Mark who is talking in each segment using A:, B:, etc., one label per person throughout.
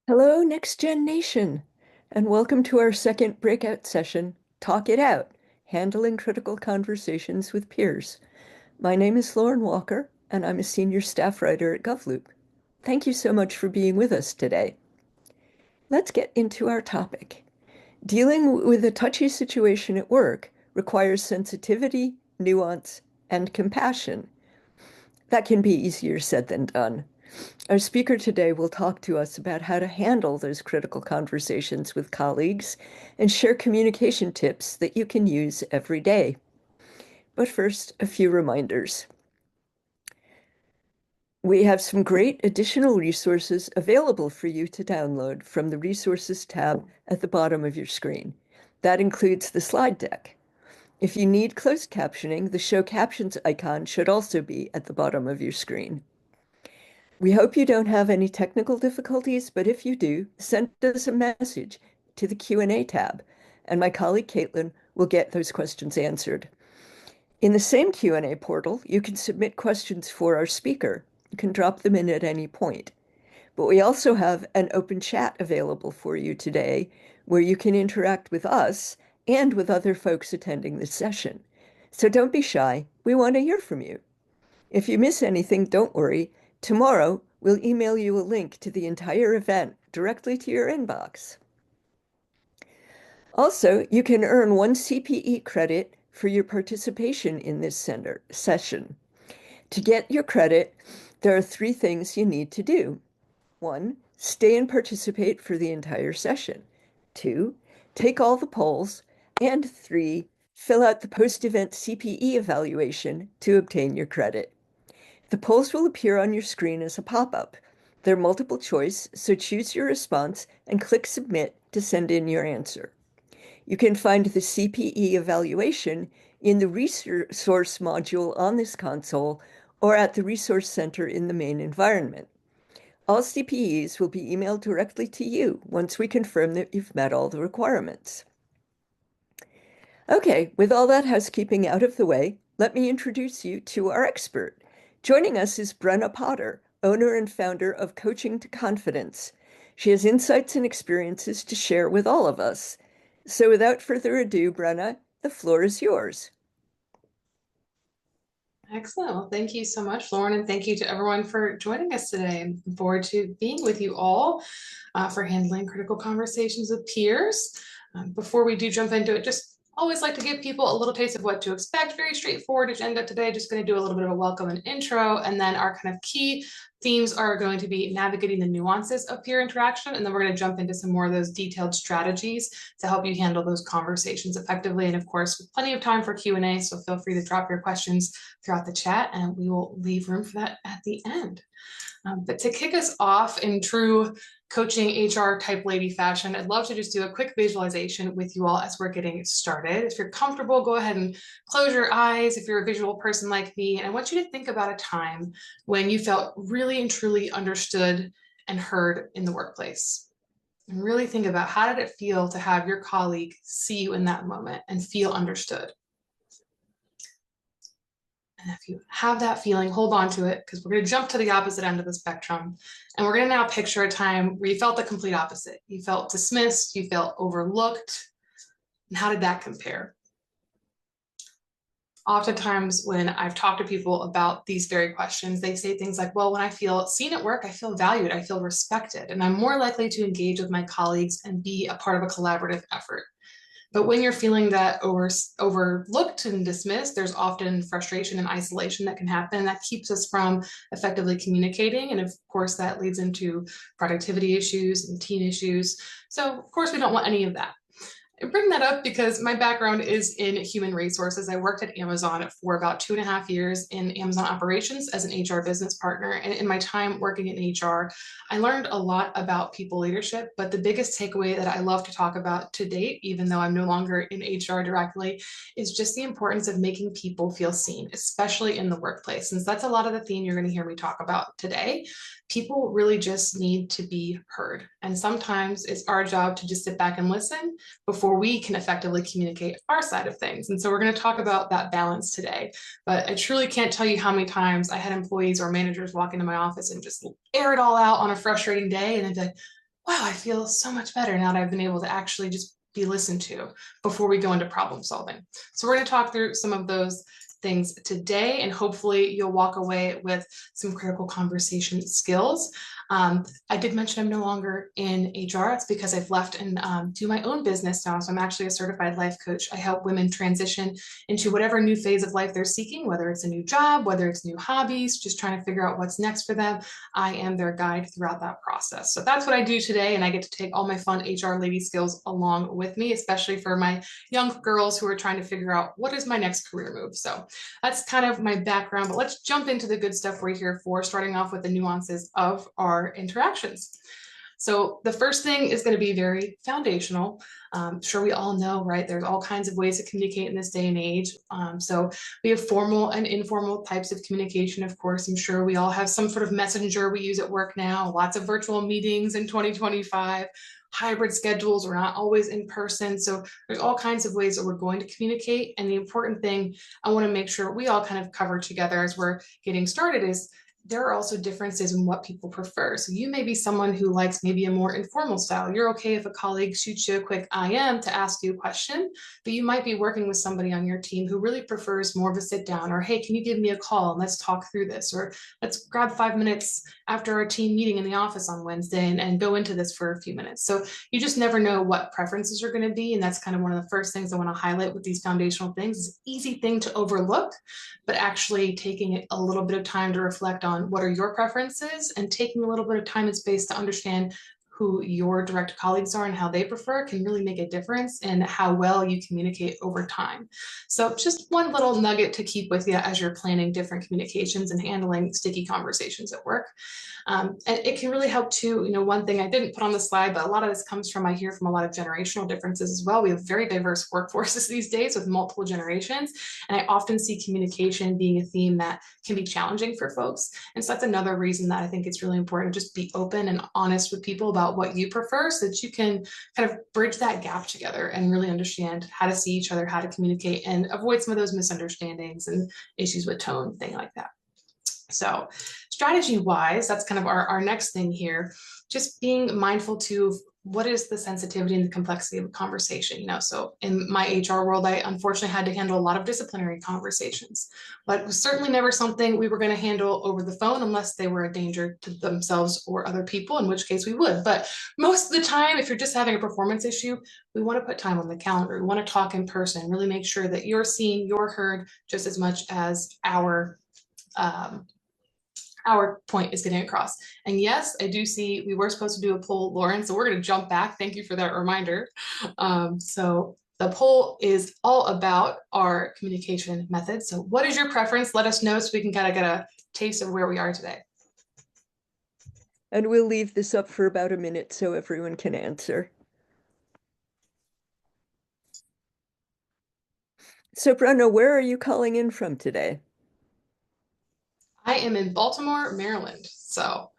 A: Hello, NextGen Nation, and welcome to our second breakout session, Talk It Out, Handling Critical Conversations with Peers. My name is Lauren Walker, and I'm a senior staff writer at GovLoop. Thank you so much for being with us today. Let's get into our topic. Dealing with a touchy situation at work requires sensitivity, nuance, and compassion. That can be easier said than done. Our speaker today will talk to us about how to handle those critical conversations with colleagues and share communication tips that you can use every day. But first, a few reminders. We have some great additional resources available for you to download from the Resources tab at the bottom of your screen. That includes the slide deck. If you need closed captioning, the Show Captions icon should also be at the bottom of your screen. We hope you don't have any technical difficulties, but if you do, send us a message to the Q&A tab, and my colleague Caitlin will get those questions answered. In the same Q&A portal, you can submit questions for our speaker. You can drop them in at any point. But we also have an open chat available for you today where you can interact with us and with other folks attending this session. So don't be shy. We want to hear from you. If you miss anything, don't worry. Tomorrow, we'll email you a link to the entire event directly to your inbox. Also, you can earn 1 CPE credit for your participation in this session. To get your credit, there are 3 things you need to do. 1, stay and participate for the entire session. 2, take all the polls. And 3, fill out the post-event CPE evaluation to obtain your credit. The polls will appear on your screen as a pop-up. They're multiple choice, so choose your response and click Submit to send in your answer. You can find the CPE evaluation in the resource module on this console or at the Resource Center in the main environment. All CPEs will be emailed directly to you once we confirm that you've met all the requirements. Okay, with all that housekeeping out of the way, let me introduce you to our expert. Joining us is Brenna Potter, owner and founder of Coaching to Confidence. She has insights and experiences to share with all of us. So without further ado, Brenna, the floor is yours.
B: Excellent. Well, thank you so much, Lauren, and thank you to everyone for joining us today. I'm looking forward to being with you all for handling critical conversations with peers. Before we do jump into it, just always like to give people a little taste of what to expect. Very straightforward agenda today. Just going to do a little bit of a welcome and intro, and then our kind of key themes are going to be navigating the nuances of peer interaction, and then we're going to jump into some more of those detailed strategies to help you handle those conversations effectively. And of course, with plenty of time for Q&A, so feel free to drop your questions throughout the chat, and we will leave room for that at the end. But to kick us off in true coaching HR type lady fashion, I'd love to just do a quick visualization with you all as we're getting started. If you're comfortable, go ahead and close your eyes if you're a visual person like me. And I want you to think about a time when you felt really and truly understood and heard in the workplace. And really think about, how did it feel to have your colleague see you in that moment and feel understood? And if you have that feeling, hold on to it, because we're going to jump to the opposite end of the spectrum. And we're going to now picture a time where you felt the complete opposite. You felt dismissed, you felt overlooked. And how did that compare? Oftentimes when I've talked to people about these very questions, they say things like, well, when I feel seen at work, I feel valued, I feel respected, and I'm more likely to engage with my colleagues and be a part of a collaborative effort. But when you're feeling that overlooked and dismissed, there's often frustration and isolation that can happen. That keeps us from effectively communicating. And of course, that leads into productivity issues and team issues. So of course, we don't want any of that. I bring that up because my background is in human resources. I worked at Amazon for about 2.5 years in Amazon operations as an HR business partner. And in my time working in HR, I learned a lot about people leadership. But the biggest takeaway that I love to talk about to date, even though I'm no longer in HR directly, is just the importance of making people feel seen, especially in the workplace. Since that's a lot of the theme you're going to hear me talk about today. People really just need to be heard. And sometimes it's our job to just sit back and listen before we can effectively communicate our side of things. And so we're going to talk about that balance today. But I truly can't tell you how many times I had employees or managers walk into my office and just air it all out on a frustrating day. And they'd be like, wow, I feel so much better now that I've been able to actually just be listened to before we go into problem solving. So we're going to talk through some of those things today, and hopefully you'll walk away with some critical conversation skills. I did mention I'm no longer in HR. It's because I've left and do my own business now. So I'm actually a certified life coach. I help women transition into whatever new phase of life they're seeking, whether it's a new job, whether it's new hobbies, just trying to figure out what's next for them. I am their guide throughout that process. So that's what I do today. And I get to take all my fun HR lady skills along with me, especially for my young girls who are trying to figure out what is my next career move. So that's kind of my background, but let's jump into the good stuff we're here for, starting off with the nuances of our interactions. So the first thing is going to be very foundational. Sure, we all know, right? There's all kinds of ways to communicate in this day and age. So we have formal and informal types of communication. Of course, I'm sure we all have some sort of messenger we use at work now, lots of virtual meetings in 2025, hybrid schedules, we're not always in person. So there's all kinds of ways that we're going to communicate. And the important thing I want to make sure we all kind of cover together as we're getting started is there are also differences in what people prefer. So you may be someone who likes maybe a more informal style. You're okay if a colleague shoots you a quick IM to ask you a question, but you might be working with somebody on your team who really prefers more of a sit down, or, hey, can you give me a call and let's talk through this? Or let's grab 5 minutes after our team meeting in the office on Wednesday and go into this for a few minutes. So you just never know what preferences are going to be. And that's kind of one of the first things I want to highlight with these foundational things. It's an easy thing to overlook, but actually taking it a little bit of time to reflect on what are your preferences and taking a little bit of time and space to understand who your direct colleagues are and how they prefer can really make a difference in how well you communicate over time. So just one little nugget to keep with you as you're planning different communications and handling sticky conversations at work. And it can really help too. One thing I didn't put on the slide, but a lot of this comes from, I hear from a lot of generational differences as well. We have very diverse workforces these days with multiple generations. And I often see communication being a theme that can be challenging for folks. And so that's another reason that I think it's really important to just be open and honest with people about what you prefer so that you can kind of bridge that gap together and really understand how to see each other, how to communicate, and avoid some of those misunderstandings and issues with tone, thing like that. So strategy wise, that's kind of our next thing here, just being mindful to what is the sensitivity and the complexity of a conversation. So in my HR world, I unfortunately had to handle a lot of disciplinary conversations, but it was certainly never something we were going to handle over the phone unless they were a danger to themselves or other people, in which case we would. But most of the time, if you're just having a performance issue, we want to put time on the calendar. We want to talk in person, really make sure that you're seen, you're heard just as much as our point is getting across. And yes, I do see we were supposed to do a poll, Lauren, so we're going to jump back. Thank you for that reminder. So the poll is all about our communication methods. So what is your preference? Let us know so we can kind of get a taste of where we are today.
A: And we'll leave this up for about a minute so everyone can answer. So Brenna, where are you calling in from today?
B: I am in Baltimore, Maryland. So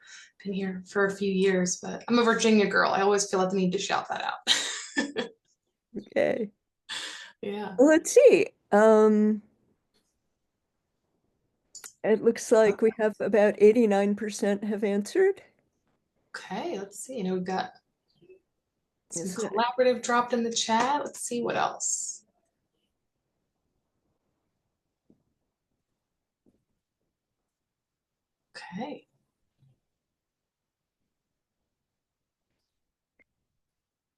B: been here for a few years, but I'm a Virginia girl. I always feel like the need to shout that out.
A: Okay.
B: Yeah.
A: Well, let's see. It looks like we have about 89% have answered.
B: Okay, let's see. We've got some
A: Isn't it?
B: collaborative dropped in the chat. Let's see what else. Okay.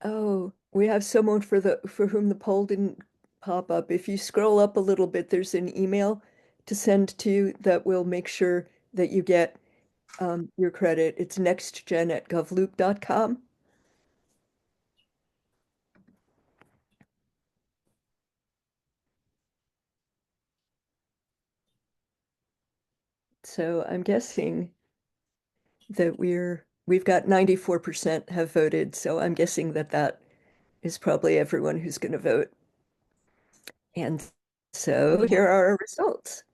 A: Oh, we have someone for whom the poll didn't pop up. If you scroll up a little bit, there's an email to send to you that will make sure that you get your credit. It's nextgen@govloop.com. So I'm guessing that we've got 94% have voted. So I'm guessing that that is probably everyone who's going to vote. And so
B: Yeah.
A: here are our results.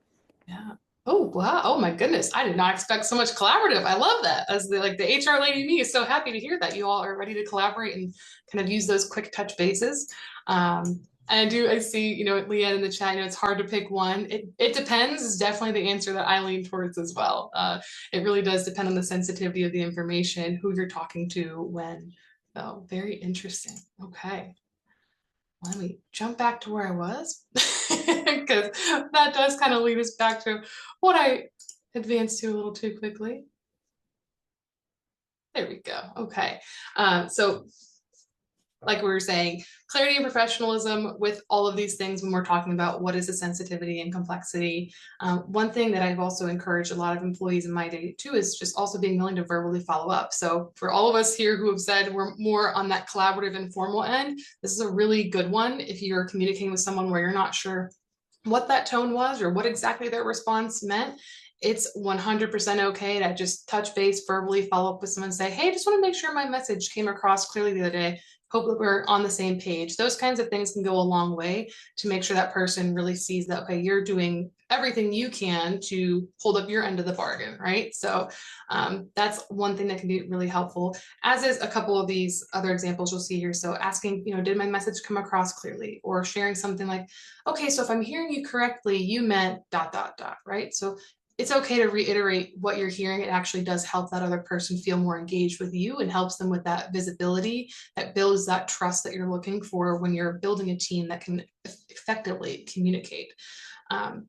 B: Yeah. Oh, wow. Oh my goodness. I did not expect so much collaborative. I love that. As the HR lady me is so happy to hear that you all are ready to collaborate and kind of use those quick touch bases. I see, Leanne in the chat, it's hard to pick one. It depends is definitely the answer that I lean towards as well. It really does depend on the sensitivity of the information, who you're talking to, when. So very interesting. Okay. Let me jump back to where I was, because that does kind of lead us back to what I advanced to a little too quickly. There we go. Okay. So like we were saying, clarity and professionalism with all of these things when we're talking about what is the sensitivity and complexity. One thing that I've also encouraged a lot of employees in my day too is just also being willing to verbally follow up. So for all of us here who have said we're more on that collaborative informal end, this is a really good one if you're communicating with someone where you're not sure what that tone was or what exactly their response meant. It's 100% okay to just touch base, verbally follow up with someone and say, hey, just want to make sure my message came across clearly the other day. Hope that we're on the same page. Those kinds of things can go a long way to make sure that person really sees that, okay, you're doing everything you can to hold up your end of the bargain, right? So that's one thing that can be really helpful, as is a couple of these other examples you'll see here. So asking, did my message come across clearly? Or sharing something like, okay, so if I'm hearing you correctly, you meant ... right? So it's okay to reiterate what you're hearing. It actually does help that other person feel more engaged with you and helps them with that visibility that builds that trust that you're looking for when you're building a team that can effectively communicate. And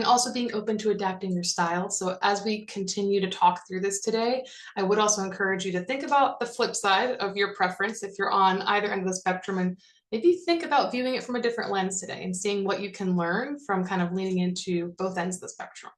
B: also being open to adapting your style. So as we continue to talk through this today, I would also encourage you to think about the flip side of your preference if you're on either end of the spectrum, and maybe think about viewing it from a different lens today and seeing what you can learn from kind of leaning into both ends of the spectrum.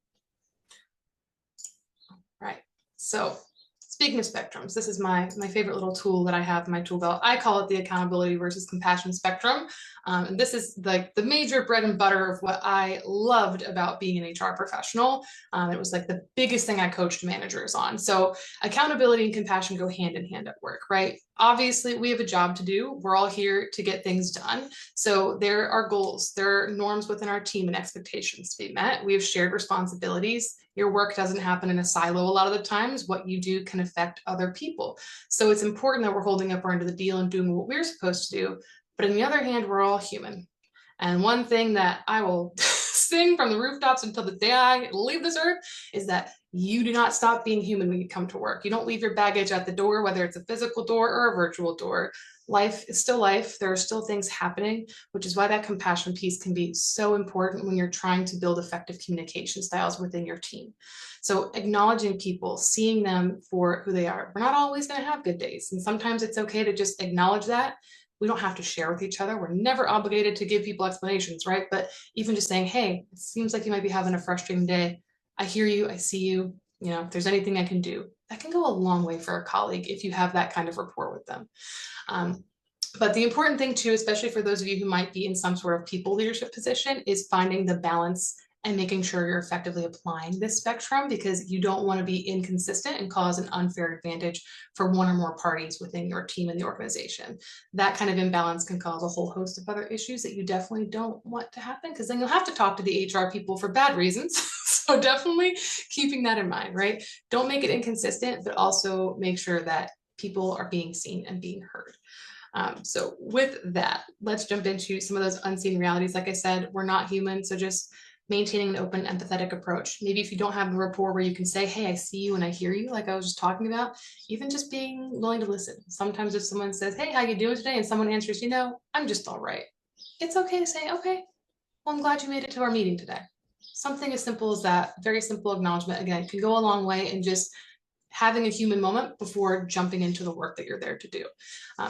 B: Right. So speaking of spectrums, this is my favorite little tool that I have in my tool belt. I call it the accountability versus compassion spectrum. And this is like the major bread and butter of what I loved about being an HR professional. It was like the biggest thing I coached managers on. So accountability and compassion go hand in hand at work, right? Obviously, we have a job to do. We're all here to get things done. So there are goals, there are norms within our team and expectations to be met. We have shared responsibilities. Your work doesn't happen in a silo a lot of the times. What you do can affect other people. So it's important that we're holding up our end of the deal and doing what we're supposed to do. But on the other hand, we're all human. And one thing that I will sing from the rooftops until the day I leave this earth is that you do not stop being human when you come to work. You don't leave your baggage at the door, whether it's a physical door or a virtual door. Life is still life. There are still things happening, which is why that compassion piece can be so important when you're trying to build effective communication styles within your team. So acknowledging people, seeing them for who they are. We're not always going to have good days. And sometimes it's okay to just acknowledge that. We don't have to share with each other. We're never obligated to give people explanations, right? But even just saying, hey, it seems like you might be having a frustrating day. I hear you, I see you. If there's anything I can do, that can go a long way for a colleague if you have that kind of rapport with them. But the important thing too, especially for those of you who might be in some sort of people leadership position, is finding the balance and making sure you're effectively applying this spectrum, because you don't want to be inconsistent and cause an unfair advantage for one or more parties within your team and the organization. That kind of imbalance can cause a whole host of other issues that you definitely don't want to happen, because then you'll have to talk to the HR people for bad reasons. So definitely keeping that in mind, right? Don't make it inconsistent, but also make sure that people are being seen and being heard. So with that, let's jump into some of those unseen realities. Like I said, we're not human, so just maintaining an open, empathetic approach. Maybe if you don't have the rapport where you can say, hey, I see you and I hear you, like I was just talking about, even just being willing to listen. Sometimes if someone says, hey, how you doing today? And someone answers, I'm just all right. It's okay to say, okay, well, I'm glad you made it to our meeting today. Something as simple as that, very simple acknowledgement, again, can go a long way in just having a human moment before jumping into the work that you're there to do.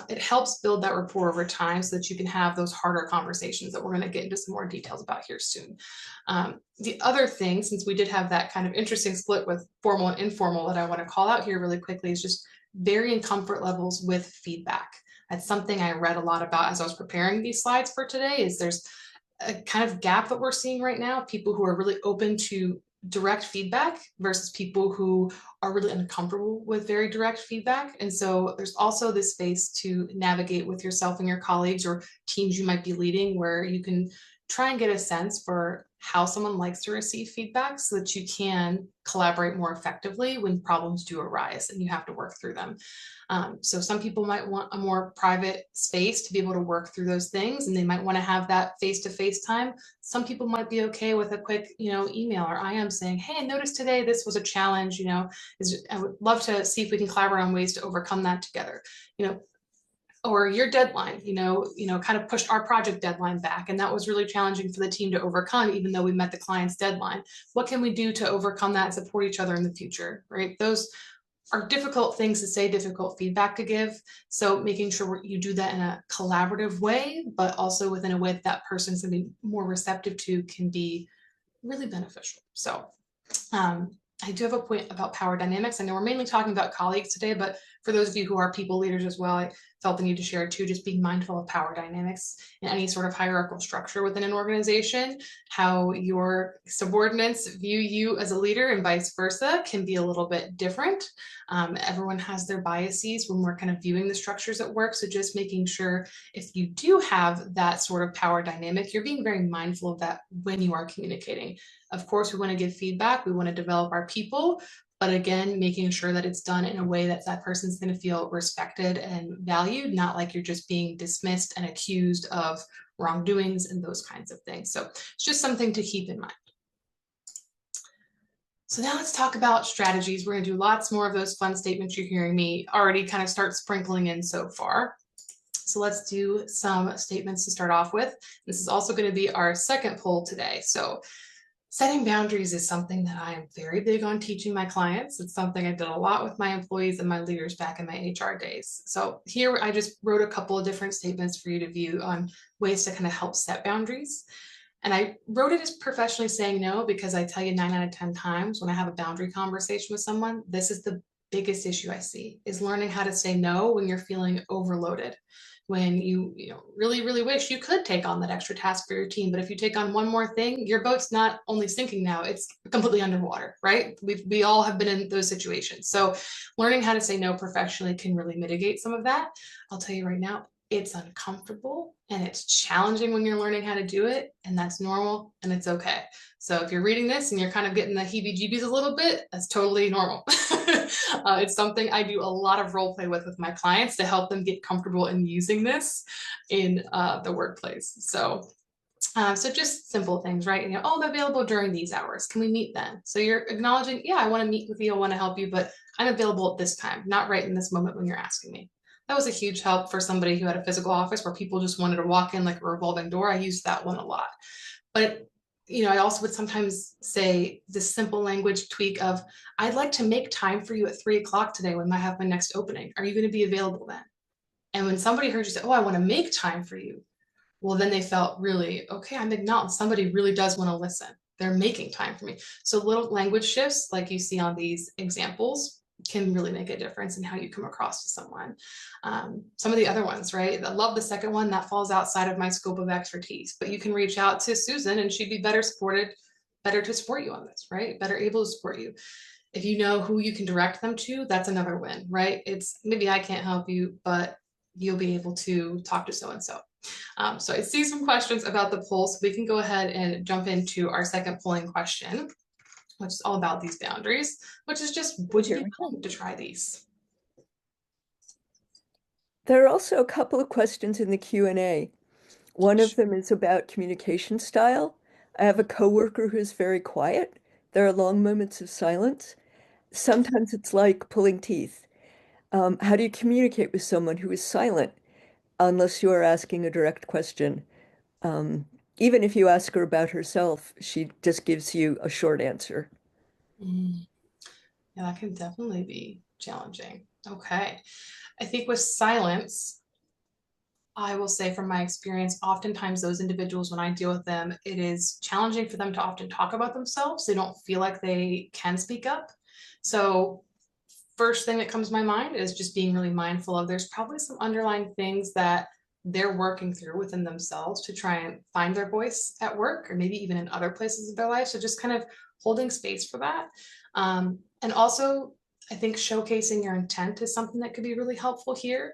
B: It helps build that rapport over time so that you can have those harder conversations that we're going to get into some more details about here soon. The other thing, since we did have that kind of interesting split with formal and informal, that I want to call out here really quickly is just varying comfort levels with feedback. That's something I read a lot about as I was preparing these slides for today. Is there's a kind of gap that we're seeing right now, people who are really open to direct feedback versus people who are really uncomfortable with very direct feedback. And so there's also this space to navigate with yourself and your colleagues or teams you might be leading, where you can try and get a sense for how someone likes to receive feedback so that you can collaborate more effectively when problems do arise and you have to work through them. So some people might want a more private space to be able to work through those things, and they might want to have that face-to-face time. Some people might be okay with a quick, email or IM saying, hey, I noticed today this was a challenge, I would love to see if we can collaborate on ways to overcome that together. Or your deadline, kind of pushed our project deadline back. And that was really challenging for the team to overcome, even though we met the client's deadline. What can we do to overcome that and support each other in the future, right? Those are difficult things to say, difficult feedback to give. So making sure you do that in a collaborative way, but also within a way that person's gonna be more receptive to, can be really beneficial. So I do have a point about power dynamics. I know we're mainly talking about colleagues today, but for those of you who are people leaders as well, I felt the need to share too, just being mindful of power dynamics in any sort of hierarchical structure within an organization. How your subordinates view you as a leader and vice versa can be a little bit different. Everyone has their biases when we're kind of viewing the structures at work. So just making sure if you do have that sort of power dynamic, you're being very mindful of that when you are communicating. Of course, we want to give feedback. We want to develop our people, but again, making sure that it's done in a way that that person's going to feel respected and valued, not like you're just being dismissed and accused of wrongdoings and those kinds of things. So it's just something to keep in mind. So now let's talk about strategies. We're going to do lots more of those fun statements you're hearing me already kind of start sprinkling in so far. So let's do some statements to start off with. This is also going to be our second poll today. So setting boundaries is something that I am very big on teaching my clients. It's something I did a lot with my employees and my leaders back in my HR days. So here I just wrote a couple of different statements for you to view on ways to kind of help set boundaries. And I wrote it as professionally saying no, because I tell you 9 out of 10 times when I have a boundary conversation with someone, this is the biggest issue I see, is learning how to say no when you're feeling overloaded. When you really, really wish you could take on that extra task for your team. But if you take on one more thing, your boat's not only sinking now, it's completely underwater, right? We all have been in those situations. So learning how to say no professionally can really mitigate some of that. I'll tell you right now, it's uncomfortable and it's challenging when you're learning how to do it, and that's normal and it's okay. So if you're reading this and you're kind of getting the heebie-jeebies a little bit, that's totally normal. It's something I do a lot of role play with my clients to help them get comfortable in using this in the workplace. So just simple things, right? I'm available during these hours. Can we meet then? So you're acknowledging, yeah, I want to meet with you. I want to help you, but I'm available at this time, not right in this moment when you're asking me. That was a huge help for somebody who had a physical office where people just wanted to walk in like a revolving door. I used that one a lot. But I also would sometimes say this simple language tweak of, I'd like to make time for you at 3 o'clock today when I have my next opening. Are you going to be available then? And when somebody heard you say, oh, I want to make time for you, well, then they felt really, okay, I'm acknowledged. Somebody really does want to listen. They're making time for me. So little language shifts like you see on these examples can really make a difference in how you come across to someone. Some of the other ones, right? I love the second one, that falls outside of my scope of expertise, but you can reach out to Susan and she'd be better to support you on this, right? Better able to support you. If you know who you can direct them to, that's another win, right? It's maybe I can't help you, but you'll be able to talk to so-and-so. So I see some questions about the poll, so we can go ahead and jump into our second polling question, which is all about these boundaries, which is just, would you be willing to try these?
A: There are also a couple of questions in the Q&A. One of them is about communication style. I have a coworker who's very quiet. There are long moments of silence. Sometimes it's like pulling teeth. How do you communicate with someone who is silent unless you are asking a direct question? Even if you ask her about herself, she just gives you a short answer.
B: Yeah, that can definitely be challenging. Okay. I think with silence, I will say from my experience, oftentimes those individuals, when I deal with them, it is challenging for them to often talk about themselves. They don't feel like they can speak up. So first thing that comes to my mind is just being really mindful of, there's probably some underlying things that they're working through within themselves to try and find their voice at work or maybe even in other places of their life. So just kind of holding space for that. And also, I think showcasing your intent is something that could be really helpful here.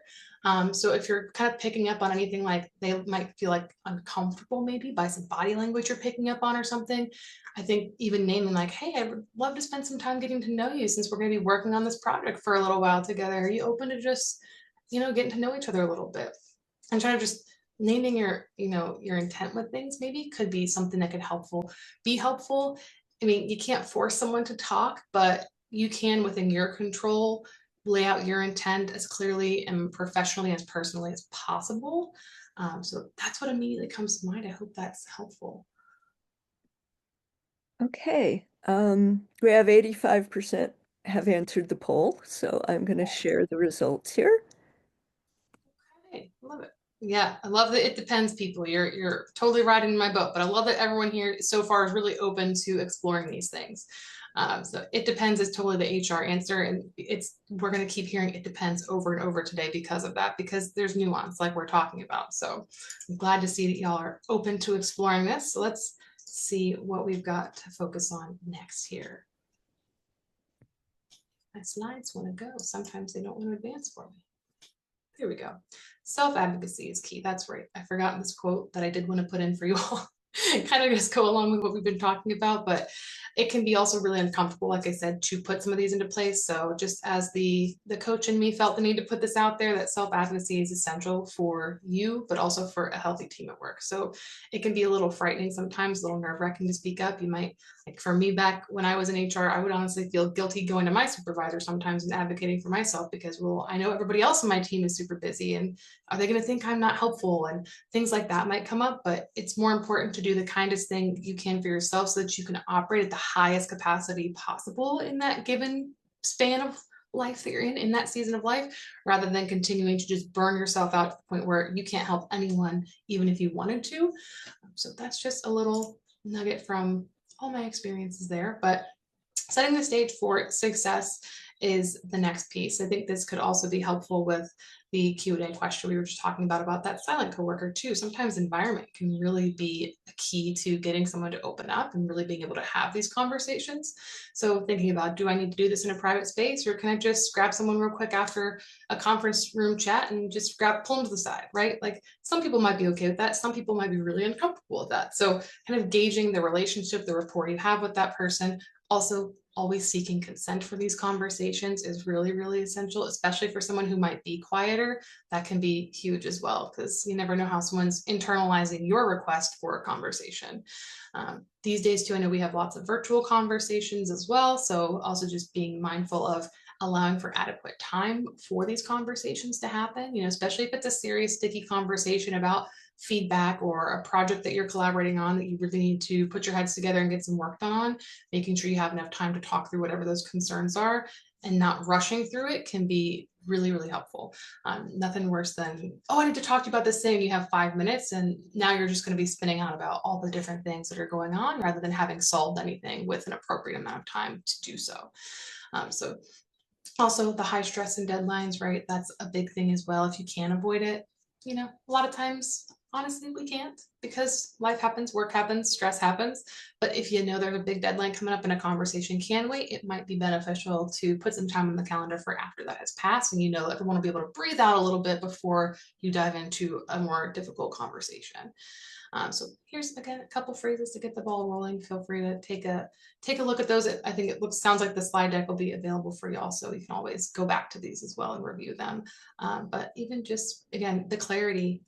B: So if you're kind of picking up on anything, like they might feel like uncomfortable maybe by some body language you're picking up on or something, I think even naming like, hey, I would love to spend some time getting to know you since we're going to be working on this project for a little while together. Are you open to just, getting to know each other a little bit? And trying to just naming your intent with things maybe could be something that could be helpful. I mean, you can't force someone to talk, but you can, within your control, lay out your intent as clearly and professionally as personally as possible. So that's what immediately comes to mind. I hope that's helpful.
A: Okay. We have 85% have answered the poll, so I'm going to share the results here.
B: Okay, love it. Yeah, I love that it depends people. You're totally riding in my boat, but I love that everyone here so far is really open to exploring these things. So it depends is totally the HR answer, and we're going to keep hearing it depends over and over today because of that, because there's nuance like we're talking about. So I'm glad to see that y'all are open to exploring this. So let's see what we've got to focus on next here. My slides want to go. Sometimes they don't want to advance for me. Here we go. Self-advocacy is key. That's right. I forgot this quote that I did want to put in for you all. Kind of just go along with what we've been talking about, but it can be also really uncomfortable, like I said, to put some of these into place. So just as the coach in me felt the need to put this out there, that self-advocacy is essential for you, but also for a healthy team at work. So it can be a little frightening sometimes, a little nerve-wracking to speak up. You might, like for me back when I was in HR, I would honestly feel guilty going to my supervisor sometimes and advocating for myself because, well, I know everybody else in my team is super busy, and are they going to think I'm not helpful? And things like that might come up, but it's more important to do the kindest thing you can for yourself so that you can operate at the highest capacity possible in that given span of life that you're in that season of life, rather than continuing to just burn yourself out to the point where you can't help anyone, even if you wanted to. So that's just a little nugget from all my experiences there. But setting the stage for success is the next piece. I think this could also be helpful with the Q&A question we were just talking about that silent coworker too. Sometimes environment can really be a key to getting someone to open up and really being able to have these conversations. So thinking about, do I need to do this in a private space, or can I just grab someone real quick after a conference room chat and just pull them to the side, right? Like some people might be okay with that. Some people might be really uncomfortable with that. So kind of gauging the relationship, the rapport you have with that person. Also, always seeking consent for these conversations is really, really essential, especially for someone who might be quieter. That can be huge as well, because you never know how someone's internalizing your request for a conversation. These days too, I know we have lots of virtual conversations as well. So also just being mindful of allowing for adequate time for these conversations to happen, especially if it's a serious, sticky conversation about feedback or a project that you're collaborating on that you really need to put your heads together and get some work done on. Making sure you have enough time to talk through whatever those concerns are and not rushing through it can be really, really helpful. Nothing worse than, oh, I need to talk to you about this thing. You have 5 minutes and now you're just going to be spinning out about all the different things that are going on rather than having solved anything with an appropriate amount of time to do so. So also the high stress and deadlines, right? That's a big thing as well. If you can avoid it, a lot of times, honestly, we can't, because life happens, work happens, stress happens. But if you know there's a big deadline coming up and a conversation can wait, it might be beneficial to put some time on the calendar for after that has passed, and everyone will be able to breathe out a little bit before you dive into a more difficult conversation. So here's again a couple phrases to get the ball rolling. Feel free to take a look at those. I think sounds like the slide deck will be available for you also. You can always go back to these as well and review them. But even just again the clarity.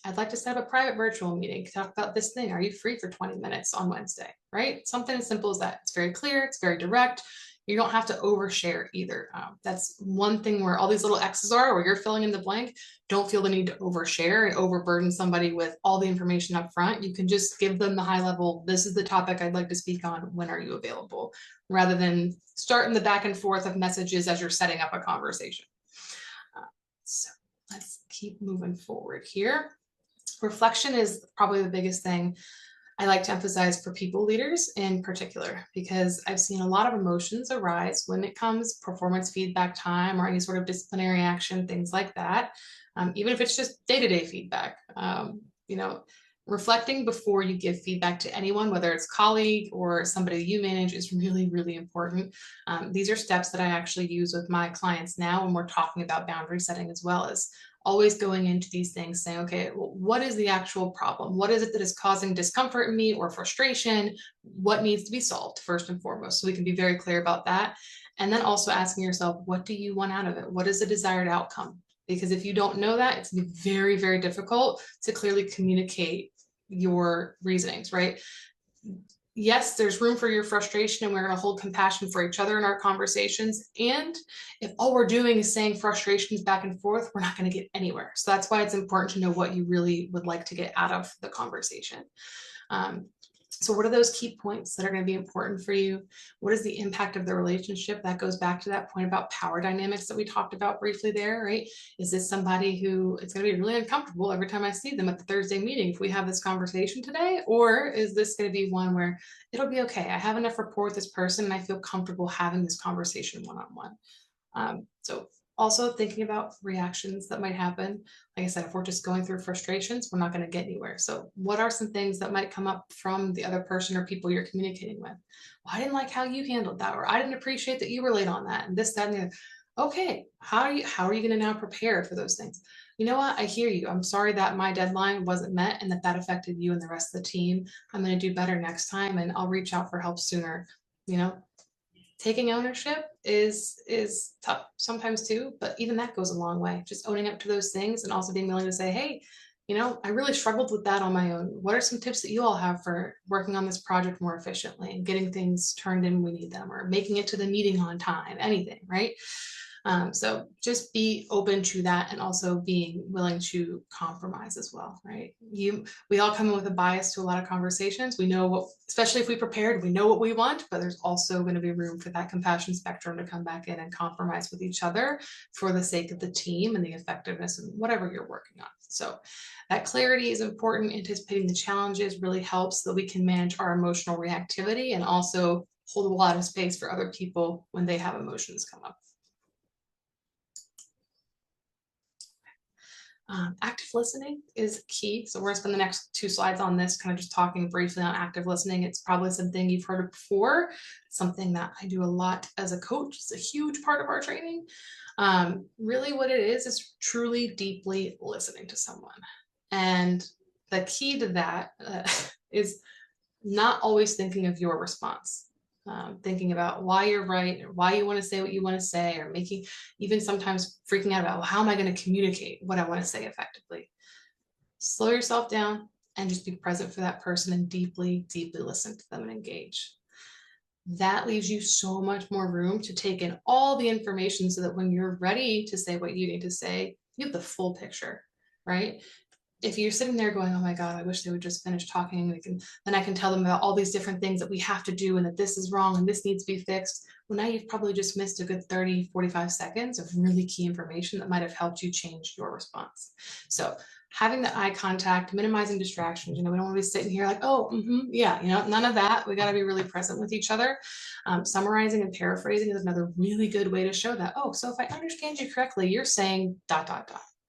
B: I'd like to set up a private virtual meeting to talk about this thing. Are you free for 20 minutes on Wednesday? Right? Something as simple as that. It's very clear. It's very direct. You don't have to overshare either. That's one thing where all these little X's are, where you're filling in the blank. Don't feel the need to overshare and overburden somebody with all the information up front. You can just give them the high level, this is the topic I'd like to speak on, when are you available? Rather than starting the back and forth of messages as you're setting up a conversation. So let's keep moving forward here. Reflection is probably the biggest thing I like to emphasize for people leaders in particular, because I've seen a lot of emotions arise when it comes performance feedback time or any sort of disciplinary action, things like that. Even if it's just day-to-day feedback, reflecting before you give feedback to anyone, whether it's colleague or somebody you manage, is really, really important. These are steps that I actually use with my clients now when we're talking about boundary setting, as well as always going into these things saying, okay, well, what is the actual problem? What is it that is causing discomfort in me or frustration? What needs to be solved first and foremost? So we can be very clear about that. And then also asking yourself, what do you want out of it? What is the desired outcome? Because if you don't know that, it's gonna be very, very difficult to clearly communicate your reasonings, right? Yes, there's room for your frustration, and we're going to hold compassion for each other in our conversations. And if all we're doing is saying frustrations back and forth, we're not going to get anywhere. So that's why it's important to know what you really would like to get out of the conversation. So what are those key points that are going to be important for you? What is the impact of the relationship? That goes back to that point about power dynamics that we talked about briefly there, right? Is this somebody who it's going to be really uncomfortable every time I see them at the Thursday meeting if we have this conversation today? Or is this going to be one where it'll be okay? I have enough rapport with this person and I feel comfortable having this conversation one-on-one. So also thinking about reactions that might happen. Like I said, if we're just going through frustrations, we're not going to get anywhere. So what are some things that might come up from the other person or people you're communicating with? Well, I didn't like how you handled that, or I didn't appreciate that you were late on that, and this, that, and the other. Okay, how are you going to now prepare for those things? You know what? I hear you. I'm sorry that my deadline wasn't met and that affected you and the rest of the team. I'm going to do better next time, and I'll reach out for help sooner. You know, taking ownership is tough sometimes too, but even that goes a long way. Just owning up to those things and also being willing to say, hey, you know, I really struggled with that on my own. What are some tips that you all have for working on this project more efficiently and getting things turned in when we need them, or making it to the meeting on time, anything, right? So just be open to that, and also being willing to compromise as well, right? We all come in with a bias to a lot of conversations. We know what, especially if we prepared, we know what we want, but there's also going to be room for that compassion spectrum to come back in and compromise with each other for the sake of the team and the effectiveness of whatever you're working on. So that clarity is important. Anticipating the challenges really helps so that we can manage our emotional reactivity and also hold a lot of space for other people when they have emotions come up. Active listening is key. So we're gonna spend the next 2 slides on this, kind of just talking briefly on active listening. It's probably something you've heard of before. It's something that I do a lot as a coach. It's a huge part of our training. Really what it is truly deeply listening to someone. And the key to that is not always thinking of your response. Thinking about why you're right, or why you want to say what you want to say, or making, even sometimes freaking out about, well, how am I going to communicate what I want to say effectively? Slow yourself down and just be present for that person and deeply, deeply listen to them and engage. That leaves you so much more room to take in all the information so that when you're ready to say what you need to say, you have the full picture, right? If you're sitting there going, oh my God, I wish they would just finish talking, then I can tell them about all these different things that we have to do and that this is wrong and this needs to be fixed. Well, now you've probably just missed a good 30, 45 seconds of really key information that might have helped you change your response. So having the eye contact, minimizing distractions, we don't want to be sitting here like, oh, yeah, none of that. We got to be really present with each other. Summarizing and paraphrasing is another really good way to show that, oh, so if I understand you correctly, you're saying ...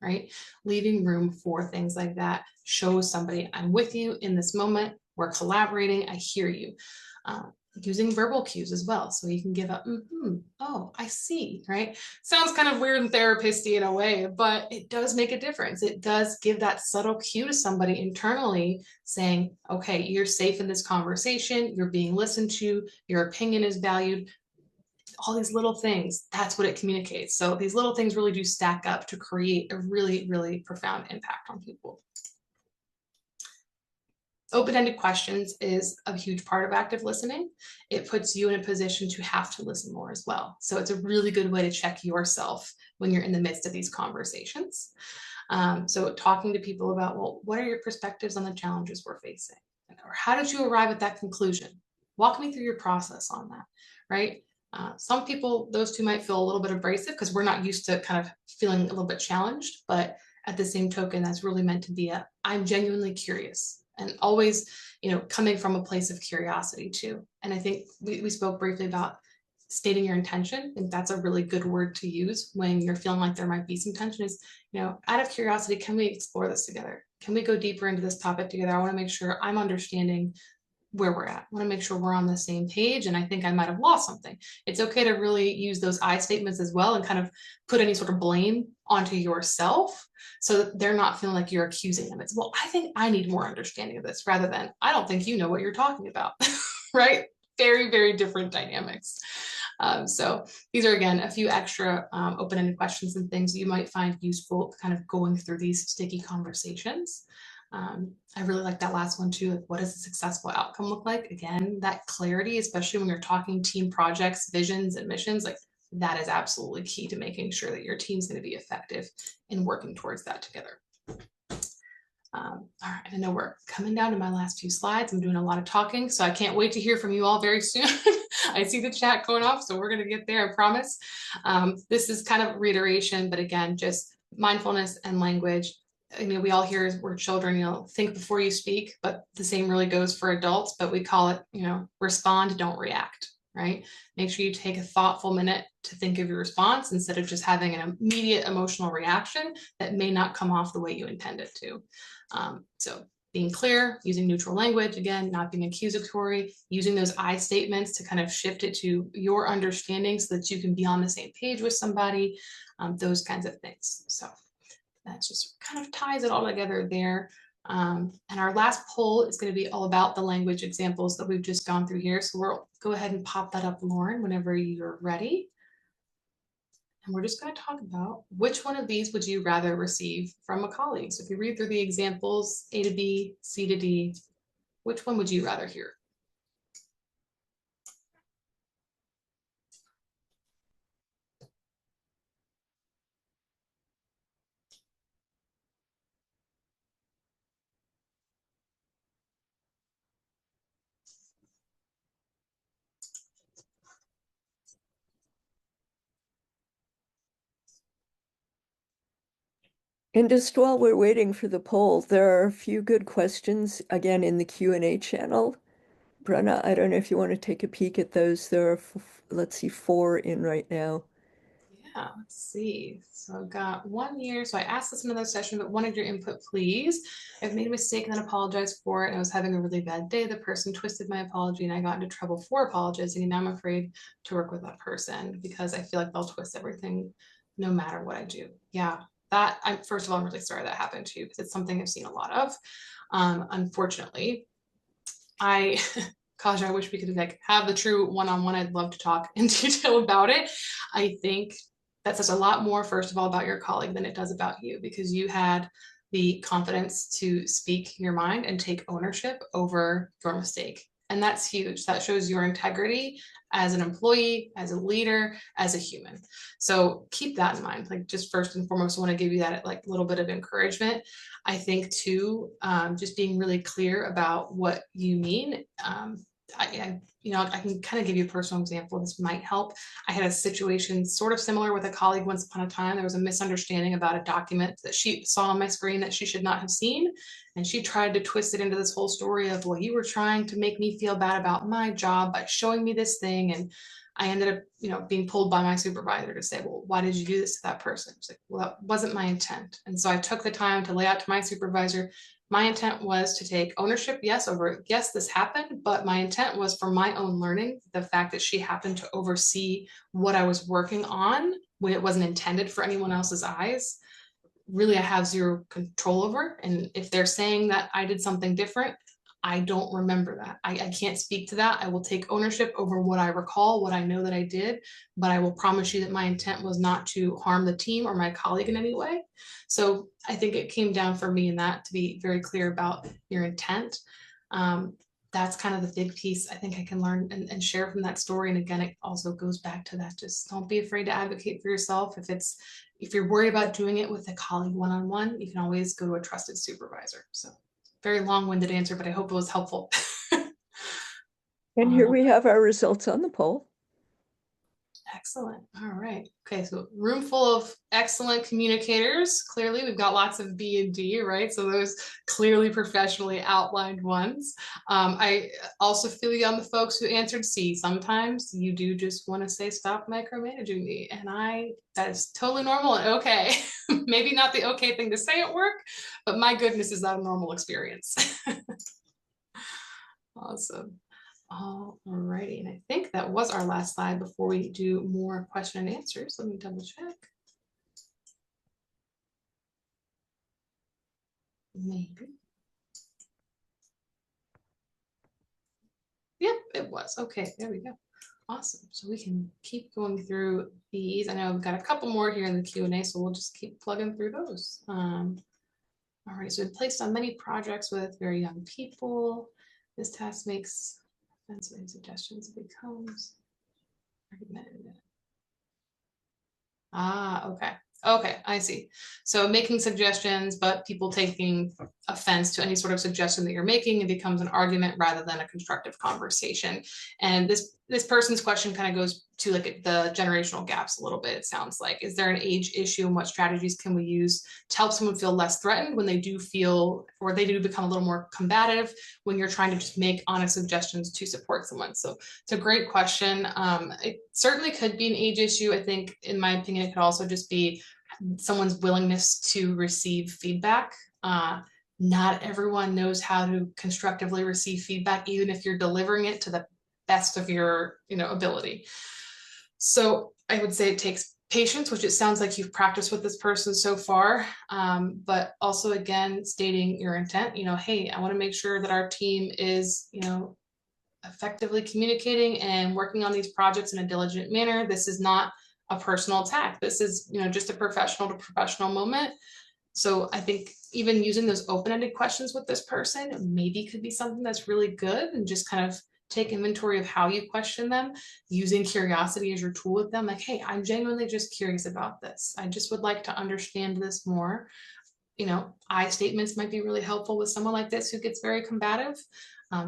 B: right? Leaving room for things like that shows somebody, I'm with you in this moment, we're collaborating, I hear you. Using verbal cues as well, so you can give up, oh, I see, right? Sounds kind of weird and therapist-y in a way, but it does make a difference. It does give that subtle cue to somebody internally saying, okay, you're safe in this conversation, you're being listened to, your opinion is valued. All these little things, that's what it communicates. So these little things really do stack up to create a really, really profound impact on people. Open-ended questions is a huge part of active listening. It puts you in a position to have to listen more as well. So it's a really good way to check yourself when you're in the midst of these conversations. So talking to people about, well, what are your perspectives on the challenges we're facing? Or how did you arrive at that conclusion? Walk me through your process on that, right? Some people, those two might feel a little bit abrasive because we're not used to kind of feeling a little bit challenged, but at the same token, that's really meant to be I'm genuinely curious, and always, coming from a place of curiosity too. And I think we spoke briefly about stating your intention. I think that's a really good word to use when you're feeling like there might be some tension is, out of curiosity, can we explore this together? Can we go deeper into this topic together? I want to make sure I'm understanding where we're at. I want to make sure we're on the same page. And I think I might have lost something. It's okay to really use those I statements as well and kind of put any sort of blame onto yourself so that they're not feeling like you're accusing them. It's, well, I think I need more understanding of this rather than, I don't think you know what you're talking about, right? Very, very different dynamics. So these are, again, a few extra open-ended questions and things that you might find useful kind of going through these sticky conversations. I really like that last one too. Like, what does a successful outcome look like? Again, that clarity, especially when you're talking team projects, visions, and missions, like that is absolutely key to making sure that your team's going to be effective in working towards that together. All right, I know we're coming down to my last few slides. I'm doing a lot of talking, so I can't wait to hear from you all very soon. I see the chat going off, so we're going to get there, I promise. This is kind of reiteration, but again, just mindfulness and language. You know, we all hear we're children, you know, think before you speak, but the same really goes for adults, but we call it, you know, respond, don't react, right? Make sure you take a thoughtful minute to think of your response instead of just having an immediate emotional reaction that may not come off the way you intend it to. So being clear, using neutral language, again, not being accusatory, using those I statements to kind of shift it to your understanding so that you can be on the same page with somebody, those kinds of things. So that just kind of ties it all together there. And our last poll is going to be all about the language examples that we've just gone through here. So we'll go ahead and pop that up, Lauren, whenever you're ready. And we're just going to talk about which one of these would you rather receive from a colleague. So if you read through the examples, A to B, C to D, which one would you rather hear?
A: And just while we're waiting for the poll, there are a few good questions again in the Q&A channel. Brenna, I don't know if you want to take a peek at those. There are, let's see, 4 in right now.
B: Yeah, let's see. So I've got 1 year. So I asked this in another session, but wanted your input, please. I've made a mistake and then apologized for it. I was having a really bad day. The person twisted my apology and I got into trouble for apologizing. And now I'm afraid to work with that person because I feel like they'll twist everything no matter what I do. Yeah, first of all, I'm really sorry that happened to you because it's something I've seen a lot of. Unfortunately, gosh, I wish we could like have the true one-on-one. I'd love to talk in detail about it. I think that says a lot more, first of all, about your colleague than it does about you, because you had the confidence to speak your mind and take ownership over your mistake. And that's huge. That shows your integrity as an employee, as a leader, as a human. So keep that in mind. Like, just first and foremost, I want to give you that like little bit of encouragement. I think too, just being really clear about what you mean. I can kind of give you a personal example. This might help. I had a situation sort of similar with a colleague once upon a time. There was a misunderstanding about a document that she saw on my screen that she should not have seen. And she tried to twist it into this whole story of, well, you were trying to make me feel bad about my job by showing me this thing. And I ended up, being pulled by my supervisor to say, well, why did you do this to that person? I was like, well, that wasn't my intent. And so I took the time to lay out to my supervisor, my intent was to take ownership, yes, over, yes, this happened, but my intent was for my own learning, the fact that she happened to oversee what I was working on when it wasn't intended for anyone else's eyes. Really, I have zero control over. And if they're saying that I did something different, I don't remember that. I can't speak to that. I will take ownership over what I recall, what I know that I did, but I will promise you that my intent was not to harm the team or my colleague in any way. So I think it came down for me in that to be very clear about your intent. That's kind of the big piece I think I can learn and share from that story. And again, it also goes back to that. Just don't be afraid to advocate for yourself. If you're worried about doing it with a colleague one-on-one, you can always go to a trusted supervisor. So very long-winded answer, but I hope it was helpful.
A: And here we have our results on the poll.
B: Excellent. All right. Okay. So room full of excellent communicators. Clearly, we've got lots of B and D, right? So those clearly professionally outlined ones. I also feel you on the folks who answered C. Sometimes you do just want to say, stop micromanaging me. And that is totally normal and okay. Maybe not the okay thing to say at work, but my goodness, is that a normal experience? Awesome. All righty. And I think that was our last slide before we do more question and answers. Let me double check. Maybe. Yep, it was. Okay, there we go. Awesome. So we can keep going through these. I know we've got a couple more here in the Q&A, so we'll just keep plugging through those. All right, so we've placed on many projects with very young people. This task makes sense and suggestions. It becomes recommended. Ah, okay. Okay, I see. So making suggestions, but people taking offense to any sort of suggestion that you're making, it becomes an argument rather than a constructive conversation. And this person's question kind of goes to like the generational gaps a little bit, it sounds like. Is there an age issue, and what strategies can we use to help someone feel less threatened when they do feel, or they do become a little more combative when you're trying to just make honest suggestions to support someone? So it's a great question. It certainly could be an age issue. I think, in my opinion, it could also just be someone's willingness to receive feedback. Not everyone knows how to constructively receive feedback, even if you're delivering it to the best of your ability. So I would say it takes patience, which it sounds like you've practiced with this person so far, but also, again, stating your intent. Hey, I want to make sure that our team is effectively communicating and working on these projects in a diligent manner. This is not a personal attack. This is just a professional to professional moment. So I think even using those open-ended questions with this person maybe could be something that's really good, and just kind of take inventory of how you question them, using curiosity as your tool with them. Like, hey, I'm genuinely just curious about this. I just would like to understand this more. I statements might be really helpful with someone like this who gets very combative.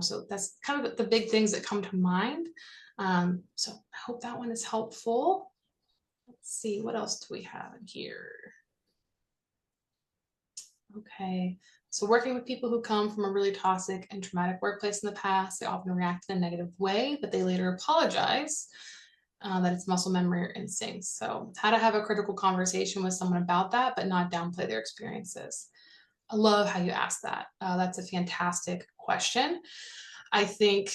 B: So that's kind of the big things that come to mind. So I hope that one is helpful. Let's see, what else do we have in here? Okay, so working with people who come from a really toxic and traumatic workplace in the past, they often react in a negative way, but they later apologize that it's muscle memory or instincts. So how to have a critical conversation with someone about that, but not downplay their experiences. I love how you asked that. That's a fantastic question. I think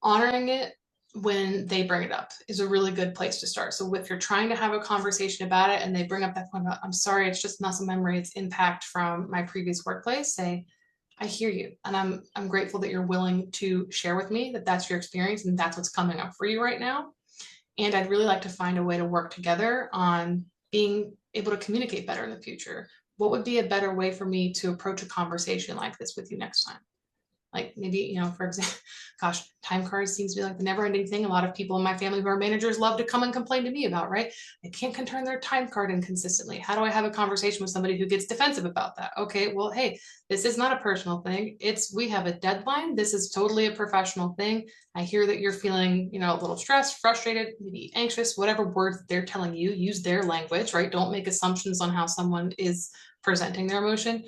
B: honoring it when they bring it up is a really good place to start. So if you're trying to have a conversation about it and they bring up that point about, I'm sorry, it's just muscle memory, it's impact from my previous workplace, say, I hear you. And I'm grateful that you're willing to share with me that that's your experience and that's what's coming up for you right now. And I'd really like to find a way to work together on being able to communicate better in the future. What would be a better way for me to approach a conversation like this with you next time? Like maybe, for example, gosh, time cards seems to be like the never ending thing. A lot of people in my family who are managers love to come and complain to me about, right? They can't turn their time card in consistently. How do I have a conversation with somebody who gets defensive about that? Okay, well, hey, this is not a personal thing. We have a deadline. This is totally a professional thing. I hear that you're feeling, a little stressed, frustrated, maybe anxious, whatever words they're telling you, use their language, right? Don't make assumptions on how someone is presenting their emotion.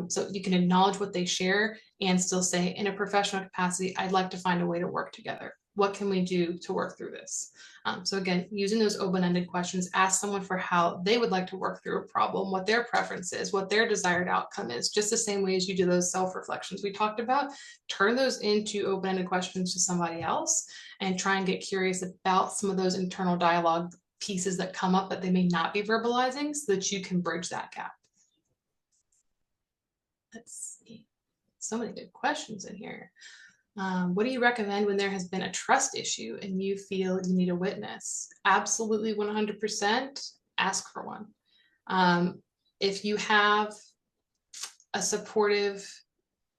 B: So you can acknowledge what they share and still say, in a professional capacity, I'd like to find a way to work together. What can we do to work through this? So again, using those open-ended questions, ask someone for how they would like to work through a problem, what their preference is, what their desired outcome is, just the same way as you do those self-reflections we talked about. Turn those into open-ended questions to somebody else and try and get curious about some of those internal dialogue pieces that come up that they may not be verbalizing, so that you can bridge that gap. Let's see, so many good questions in here. What do you recommend when there has been a trust issue and you feel you need a witness? Absolutely 100% ask for one. If you have a supportive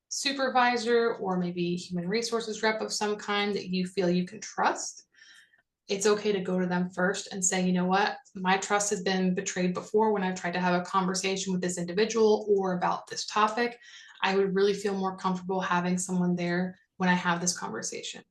B: supervisor or maybe human resources rep of some kind that you feel you can trust, it's okay to go to them first and say, you know what, my trust has been betrayed before when I've tried to have a conversation with this individual or about this topic. I would really feel more comfortable having someone there when I have this conversation.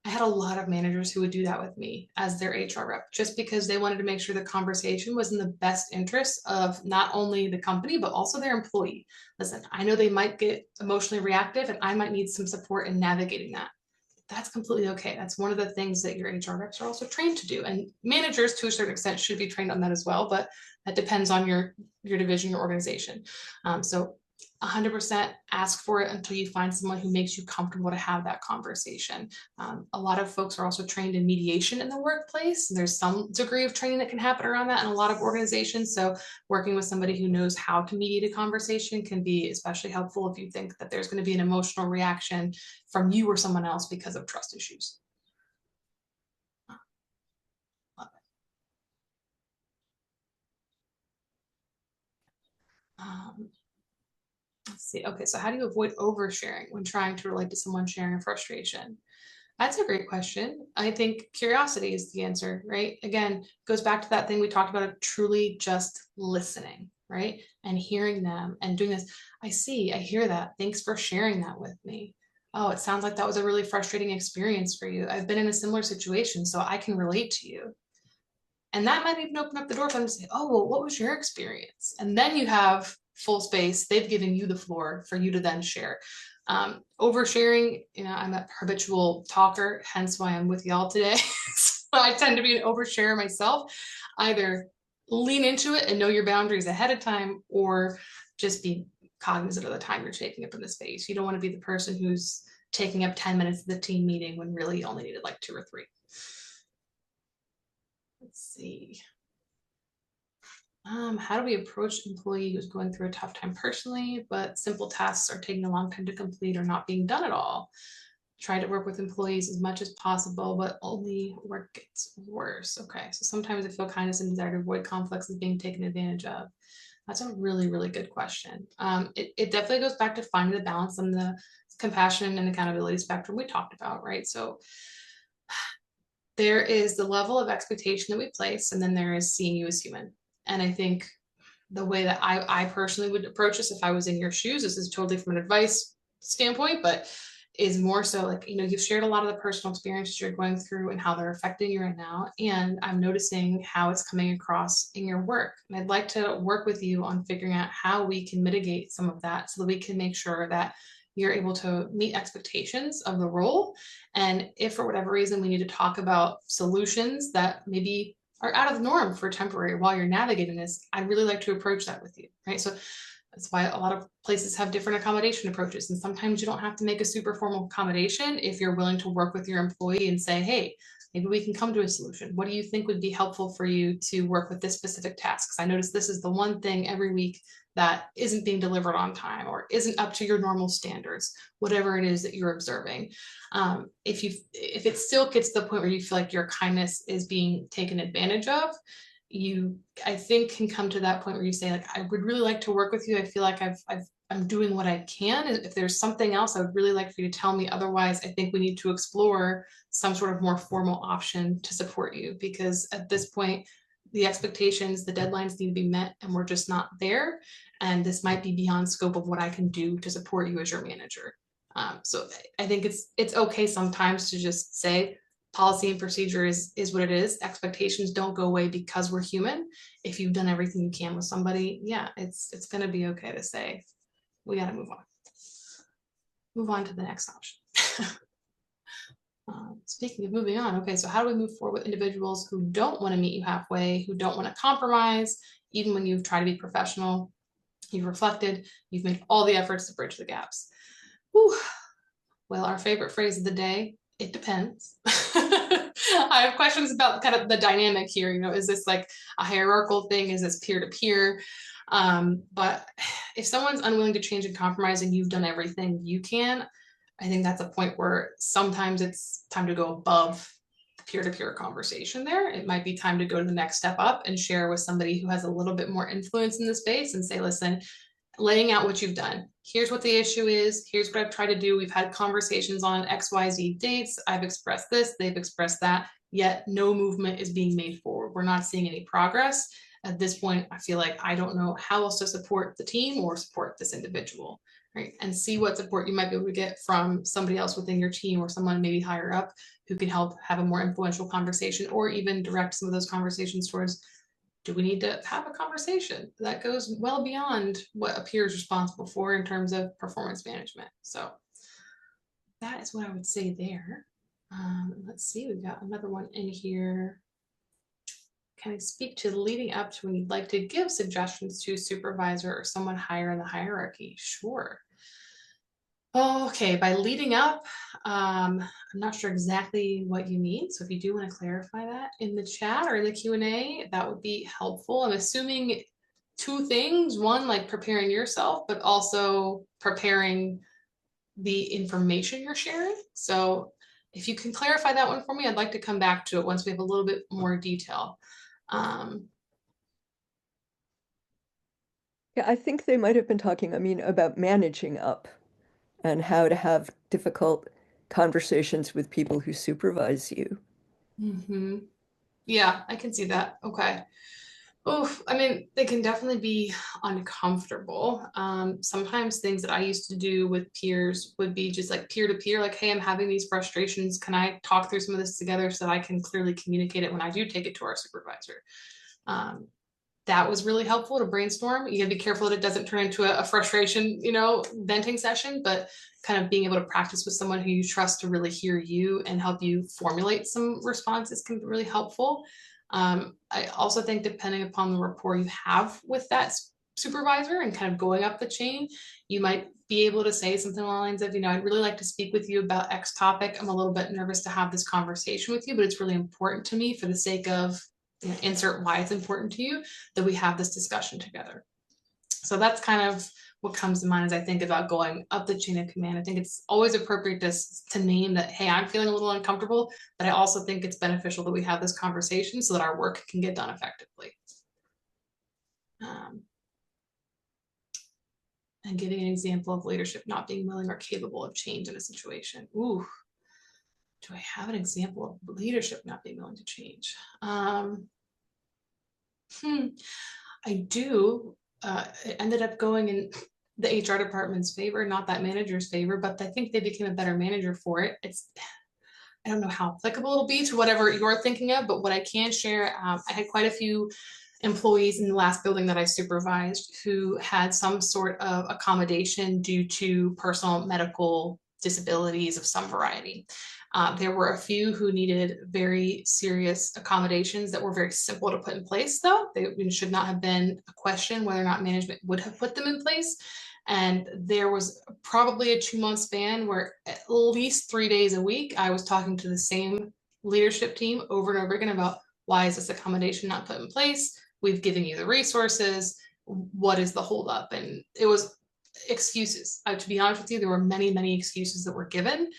B: I had a lot of managers who would do that with me as their HR rep, just because they wanted to make sure the conversation was in the best interest of not only the company, but also their employee. Listen, I know they might get emotionally reactive and I might need some support in navigating that. That's completely okay. That's one of the things that your HR reps are also trained to do. And managers, to a certain extent, should be trained on that as well, but that depends on your division, your organization. So 100% ask for it until you find someone who makes you comfortable to have that conversation. A lot of folks are also trained in mediation in the workplace. There's some degree of training that can happen around that in a lot of organizations. So working with somebody who knows how to mediate a conversation can be especially helpful if you think that there's going to be an emotional reaction from you or someone else because of trust issues. Let's see. Okay, so how do you avoid oversharing when trying to relate to someone sharing a frustration? That's a great question. I think curiosity is the answer, right? Again, goes back to that thing we talked about of truly just listening, right? And hearing them and doing this. I see, I hear that. Thanks for sharing that with me. Oh, it sounds like that was a really frustrating experience for you. I've been in a similar situation, so I can relate to you. And that might even open up the door for them to say, oh, well, what was your experience? And then you have full space. They've given you the floor for you to then share. Oversharing, I'm a habitual talker, hence why I'm with y'all today. So I tend to be an oversharer myself. Either lean into it and know your boundaries ahead of time, or just be cognizant of the time you're taking up in the space. You don't want to be the person who's taking up 10 minutes of the team meeting when really you only needed like 2 or 3. Let's see. How do we approach an employee who's going through a tough time personally, but simple tasks are taking a long time to complete or not being done at all? Try to work with employees as much as possible, but only work gets worse. Okay, so sometimes I feel kindness and desire to avoid conflicts is being taken advantage of. That's a really, really good question. It definitely goes back to finding the balance on the compassion and accountability spectrum we talked about, right? So there is the level of expectation that we place, and then there is seeing you as human. And I think the way that I personally would approach this if I was in your shoes, this is totally from an advice standpoint, but is more so like, you've shared a lot of the personal experiences you're going through and how they're affecting you right now. And I'm noticing how it's coming across in your work. And I'd like to work with you on figuring out how we can mitigate some of that so that we can make sure that you're able to meet expectations of the role. And if for whatever reason we need to talk about solutions that maybe are out of the norm for temporary while you're navigating this, I'd really like to approach that with you, right? So that's why a lot of places have different accommodation approaches. And sometimes you don't have to make a super formal accommodation if you're willing to work with your employee and say, hey, maybe we can come to a solution. What do you think would be helpful for you to work with this specific task? Because I notice this is the one thing every week that isn't being delivered on time or isn't up to your normal standards, whatever it is that you're observing. If it still gets to the point where you feel like your kindness is being taken advantage of, you, I think, can come to that point where you say, like, I would really like to work with you. I feel like I'm doing what I can. If there's something else, I would really like for you to tell me. Otherwise, I think we need to explore some sort of more formal option to support you, because at this point, the expectations, the deadlines need to be met, and we're just not there. And this might be beyond scope of what I can do to support you as your manager. So I think it's okay sometimes to just say, policy and procedure is what it is. Expectations don't go away because we're human. If you've done everything you can with somebody, yeah, it's going to be okay to say, we got to move on. Move on to the next option. Speaking of moving on, okay, so how do we move forward with individuals who don't want to meet you halfway, who don't want to compromise, even when you've tried to be professional, you've reflected, you've made all the efforts to bridge the gaps? Whew. Well, our favorite phrase of the day, it depends. I have questions about kind of the dynamic here. Is this like a hierarchical thing? Is this peer-to-peer? But if someone's unwilling to change and compromise and you've done everything you can, I think that's a point where sometimes it's time to go above the peer-to-peer conversation there. It might be time to go to the next step up and share with somebody who has a little bit more influence in the space and say, listen, laying out what you've done. Here's what the issue is. Here's what I've tried to do. We've had conversations on XYZ dates. I've expressed this, they've expressed that, yet no movement is being made forward. We're not seeing any progress. At this point, I feel like I don't know how else to support the team or support this individual, right? And see what support you might be able to get from somebody else within your team or someone maybe higher up who can help have a more influential conversation, or even direct some of those conversations towards, do we need to have a conversation that goes well beyond what a peer is responsible for in terms of performance management? So that is what I would say there. Let's see, we've got another one in here. can I speak to leading up to when you'd like to give suggestions to a supervisor or someone higher in the hierarchy? Sure. Okay, by leading up, I'm not sure exactly what you mean. So if you do want to clarify that in the chat or in the Q&A, that would be helpful. I'm assuming two things. One, like preparing yourself, but also preparing the information you're sharing. So if you can clarify that one for me, I'd like to come back to it once we have a little bit more detail.
A: Yeah, I think they might have been talking, about managing up and how to have difficult conversations with people who supervise you.
B: Mhm. Yeah, I can see that. Okay. Oh, I mean, they can definitely be uncomfortable. Sometimes things that I used to do with peers would be just like peer to peer, like, hey, I'm having these frustrations. Can I talk through some of this together so that I can clearly communicate it when I do take it to our supervisor? Um, that was really helpful to brainstorm. You gotta be careful that it doesn't turn into a frustration, venting session, but kind of being able to practice with someone who you trust to really hear you and help you formulate some responses can be really helpful. I also think depending upon the rapport you have with that supervisor and kind of going up the chain, you might be able to say something along the lines of, I'd really like to speak with you about X topic. I'm a little bit nervous to have this conversation with you, but it's really important to me for the sake of insert why it's important to you that we have this discussion together. So that's kind of what comes to mind as I think about going up the chain of command. I think it's always appropriate to name that, hey, I'm feeling a little uncomfortable, but I also think it's beneficial that we have this conversation so that our work can get done effectively. And giving an example of leadership not being willing or capable of change in a situation. Ooh, do I have an example of leadership not being willing to change? I do. It ended up going in the HR department's favor, not that manager's favor, but I think they became a better manager for it. I don't know how applicable it'll be to whatever you're thinking of, but what I can share, I had quite a few employees in the last building that I supervised who had some sort of accommodation due to personal medical disabilities of some variety. There were a few who needed very serious accommodations that were very simple to put in place, though. They should not have been a question whether or not management would have put them in place. And there was probably a 2-month span where at least 3 days a week, I was talking to the same leadership team over and over again about why is this accommodation not put in place? We've given you the resources. What is the holdup? And it was excuses. To be honest with you, there were many, many excuses that were given.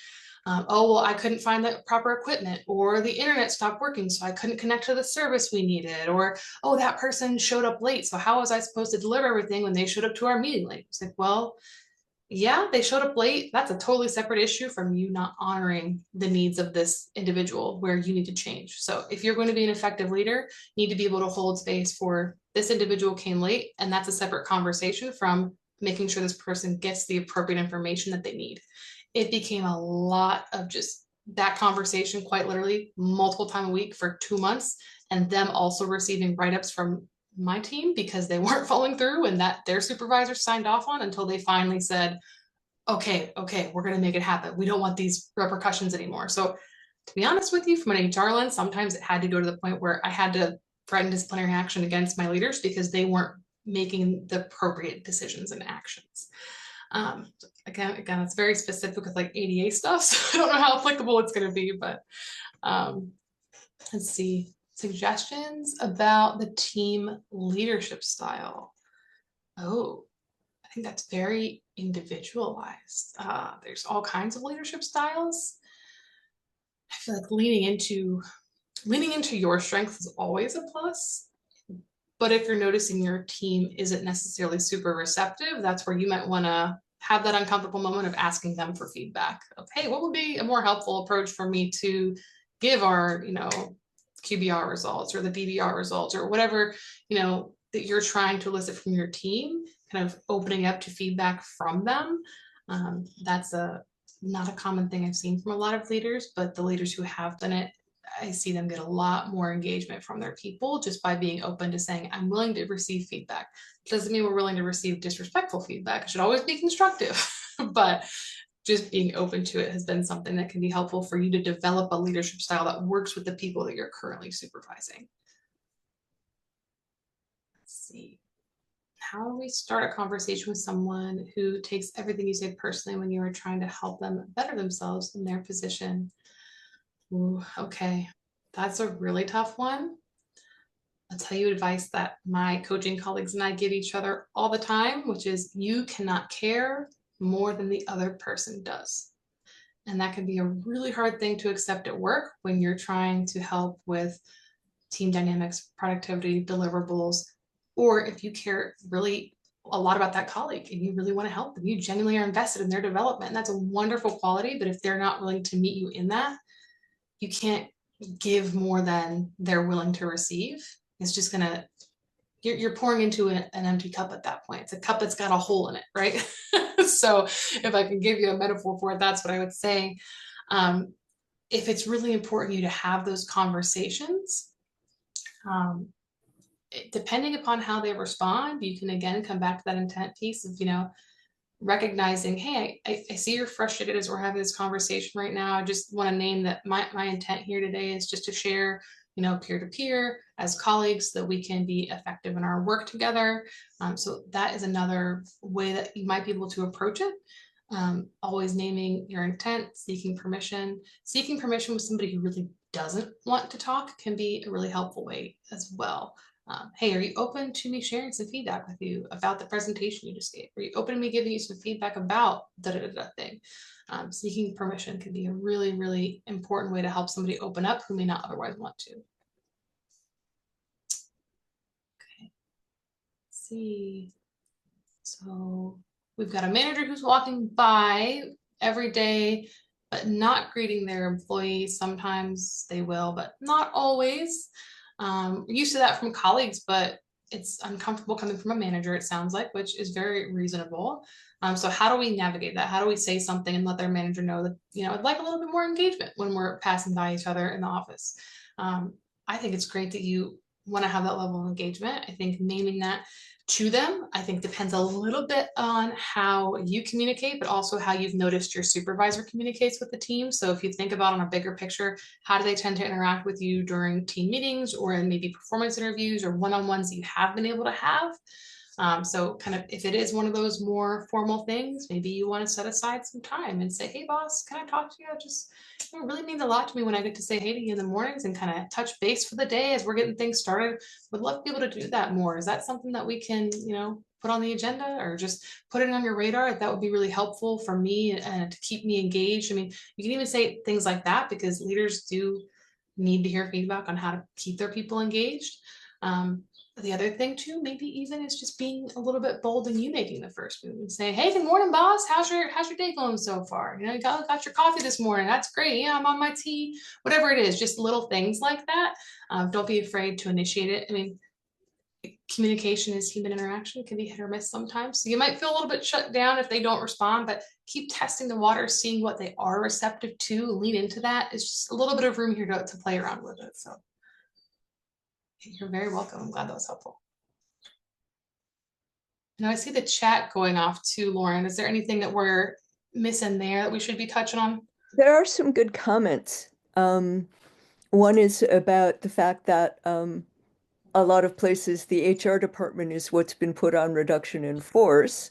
B: Oh, well, I couldn't find the proper equipment, or the internet stopped working, so I couldn't connect to the service we needed, or, oh, that person showed up late, so how was I supposed to deliver everything when they showed up to our meeting late? It's like, well, yeah, they showed up late. That's a totally separate issue from you not honoring the needs of this individual where you need to change. So if you're going to be an effective leader, you need to be able to hold space for this individual came late, and that's a separate conversation from making sure this person gets the appropriate information that they need. It became a lot of just that conversation, quite literally multiple times a week for 2 months, and them also receiving write-ups from my team because they weren't following through and that their supervisor signed off on until they finally said, okay, we're going to make it happen. We don't want these repercussions anymore. So to be honest with you, from an HR lens, sometimes it had to go to the point where I had to threaten disciplinary action against my leaders because they weren't making the appropriate decisions and actions. Again, it's very specific with like ADA stuff, so I don't know how applicable it's going to be, but let's see. Suggestions about the team leadership style. Oh, I think that's very individualized. There's all kinds of leadership styles. I feel like leaning into your strengths is always a plus. But if you're noticing your team isn't necessarily super receptive, that's where you might want to have that uncomfortable moment of asking them for feedback of, hey, what would be a more helpful approach for me to give our, QBR results or the BBR results or whatever, that you're trying to elicit from your team, kind of opening up to feedback from them. That's not a common thing I've seen from a lot of leaders, but the leaders who have done it, I see them get a lot more engagement from their people just by being open to saying, I'm willing to receive feedback. It doesn't mean we're willing to receive disrespectful feedback. It should always be constructive, but just being open to it has been something that can be helpful for you to develop a leadership style that works with the people that you're currently supervising. see. How do we start a conversation with someone who takes everything you say personally when you are trying to help them better themselves in their position? Ooh, okay, that's a really tough one. I'll tell you advice that my coaching colleagues and I give each other all the time, which is you cannot care more than the other person does. And that can be a really hard thing to accept at work when you're trying to help with team dynamics, productivity, deliverables, or if you care really a lot about that colleague and you really want to help them, you genuinely are invested in their development. And that's a wonderful quality. But if they're not willing to meet you in that, you can't give more than they're willing to receive. It's just gonna you're pouring into an empty cup at that point. It's a cup that's got a hole in it, right? So if I can give you a metaphor for it, that's what I would say. Um, if it's really important to you to have those conversations, um, depending upon how they respond, you can again come back to that intent piece of, recognizing, hey, I see you're frustrated as we're having this conversation right now. I just want to name that my intent here today is just to share, peer to peer as colleagues so that we can be effective in our work together. So that is another way that you might be able to approach it. Always naming your intent, seeking permission. Seeking permission with somebody who really doesn't want to talk can be a really helpful way as well. Hey, are you open to me sharing some feedback with you about the presentation you just gave? Are you open to me giving you some feedback about da thing? Seeking permission can be a really, really important way to help somebody open up who may not otherwise want to. Okay, let's see. So we've got a manager who's walking by every day, but not greeting their employees. Sometimes they will, but not always. We're used to that from colleagues, but it's uncomfortable coming from a manager, it sounds like, which is very reasonable. So how do we navigate that? How do we say something and let their manager know that, I'd like a little bit more engagement when we're passing by each other in the office? I think it's great that you want to have that level of engagement. I think naming that to them, I think depends a little bit on how you communicate, but also how you've noticed your supervisor communicates with the team. So if you think about on a bigger picture, how do they tend to interact with you during team meetings or in maybe performance interviews or one-on-ones you have been able to have? So kind of if it is one of those more formal things, maybe you want to set aside some time and say, hey boss, can I talk to you? It really means a lot to me when I get to say hey to you in the mornings and kind of touch base for the day as we're getting things started. Would love to be able to do that more. Is that something that we can, put on the agenda or just put it on your radar? That would be really helpful for me and to keep me engaged. I mean, you can even say things like that because leaders do need to hear feedback on how to keep their people engaged. The other thing too, maybe even is just being a little bit bold in you making the first move and say, hey, good morning, boss. How's your day going so far? You got your coffee this morning. That's great. Yeah, I'm on my tea, whatever it is, just little things like that. Don't be afraid to initiate it. I mean, communication is human interaction. It can be hit or miss sometimes. So you might feel a little bit shut down if they don't respond, but keep testing the water, seeing what they are receptive to, lean into that. It's just a little bit of room here to play around with it. So you're very welcome. I'm glad that was helpful. Now I see the chat going off too, Lauren. Is there anything that we're missing there that we should be touching on?
A: There are some good comments. One is about the fact that a lot of places the HR department is what's been put on reduction in force,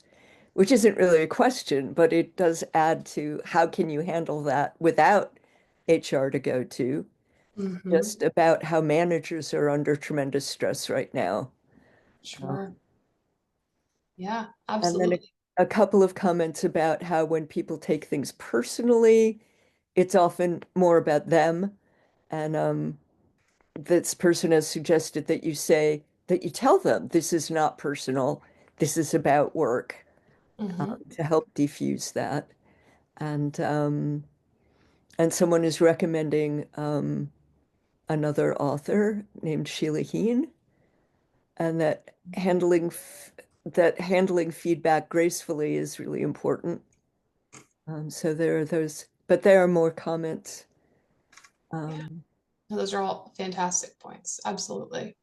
A: which isn't really a question, but it does add to how can you handle that without HR to go to,
B: Mm-hmm.
A: just about how managers are under tremendous stress right now.
B: Sure. Yeah,
A: And then
B: absolutely.
A: a couple of comments about how when people take things personally, it's often more about them. And this person has suggested that you say, that you tell them this is not personal, this is about work,
B: Mm-hmm.
A: to help defuse that. And um, and someone is recommending another author named Sheila Heen, and that handling feedback gracefully is really important. So there are those, but there are more comments.
B: Yeah,
A: Um,
B: no, those are all fantastic points. Absolutely.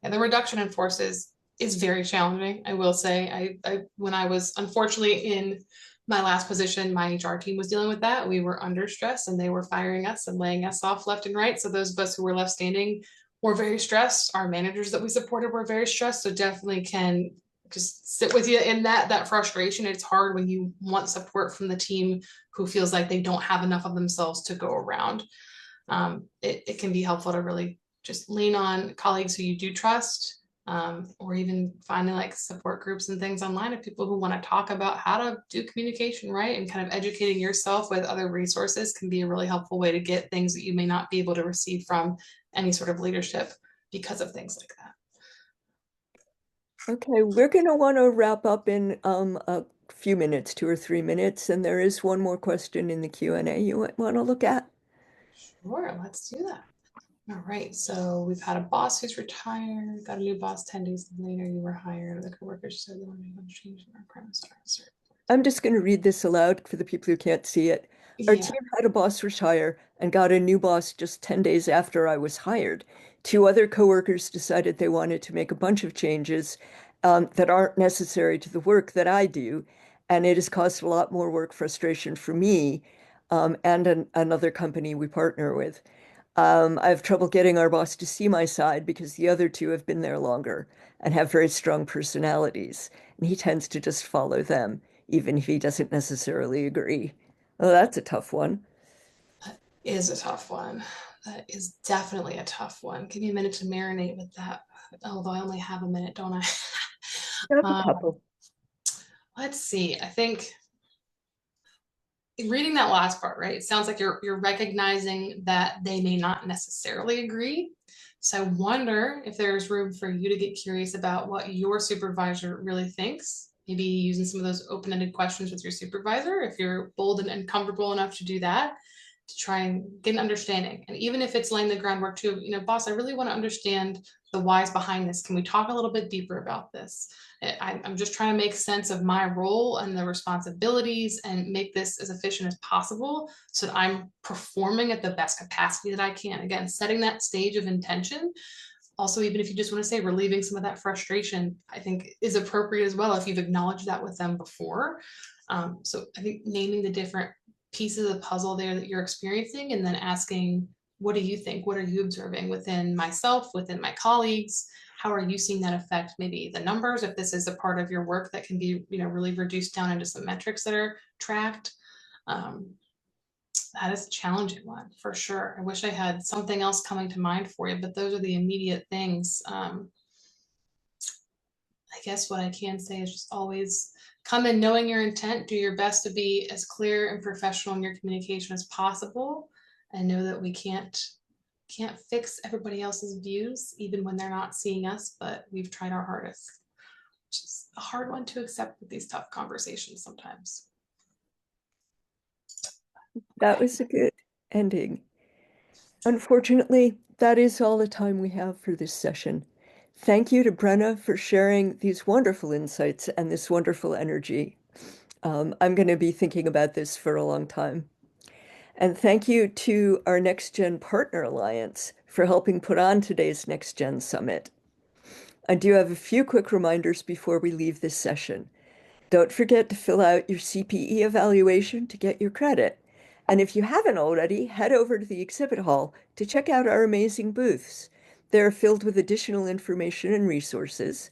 B: And the reduction in force is very challenging. I will say, I when I was unfortunately in my last position, my HR team was dealing with that. We were under stress and they were firing us and laying us off left and right. So those of us who were left standing were very stressed. Our managers that we supported were very stressed. So definitely can just sit with you in that frustration. It's hard when you want support from the team who feels like they don't have enough of themselves to go around. It can be helpful to really just lean on colleagues who you do trust, or even finding like support groups and things online of people who want to talk about how to do communication right, and kind of educating yourself with other resources can be a really helpful way to get things that you may not be able to receive from any sort of leadership because of things like that.
A: Okay, we're going to want to wrap up in a few minutes, 2 or 3 minutes, and there is one more question in the Q&A you want to look at.
B: Sure, let's do that. All right, so we've had a boss who's retired, got a new boss 10 days later, you were hired, the coworkers said they wanted to change their premise.
A: I'm just going to read this aloud for the people who can't see it. Our
B: Yeah.
A: team had a boss retire and got a new boss just 10 days after I was hired. Two other coworkers decided they wanted to make a bunch of changes that aren't necessary to the work that I do, and it has caused a lot more work frustration for me and another company we partner with. I have trouble getting our boss to see my side because the other two have been there longer and have very strong personalities, and he tends to just follow them, even if he doesn't necessarily agree. Oh, that's a tough one.
B: That is a tough one. That is definitely a tough one. Give me a minute to marinate with that. Although I only have a minute, don't I?
A: I have a
B: um,
A: couple.
B: let's see. I think reading that last part, right? It sounds like you're recognizing that they may not necessarily agree. So I wonder if there's room for you to get curious about what your supervisor really thinks. Maybe using some of those open-ended questions with your supervisor, if you're bold and comfortable enough to do that, to try and get an understanding. And even if it's laying the groundwork to, boss, I really want to understand the whys behind this. Can we talk a little bit deeper about this? I'm just trying to make sense of my role and the responsibilities and make this as efficient as possible so that I'm performing at the best capacity that I can. Again, setting that stage of intention. Also, even if you just want to say relieving some of that frustration, I think is appropriate as well if you've acknowledged that with them before. So I think naming the different pieces of the puzzle there that you're experiencing, and then asking, what do you think? What are you observing within myself, within my colleagues? How are you seeing that affect maybe the numbers? If this is a part of your work that can be, really reduced down into some metrics that are tracked. Um, that is a challenging one for sure. I wish I had something else coming to mind for you, but those are the immediate things. I guess what I can say is just always come in knowing your intent, do your best to be as clear and professional in your communication as possible, and know that we can't fix everybody else's views, even when they're not seeing us, but we've tried our hardest, which is a hard one to accept with these tough conversations sometimes.
A: That was a good ending. Unfortunately, that is all the time we have for this session. Thank you to Brenna for sharing these wonderful insights and this wonderful energy. I'm going to be thinking about this for a long time. And thank you to our NextGen Partner Alliance for helping put on today's NextGen Summit. I do have a few quick reminders before we leave this session. Don't forget to fill out your CPE evaluation to get your credit. And if you haven't already, head over to the exhibit hall to check out our amazing booths. They're filled with additional information and resources.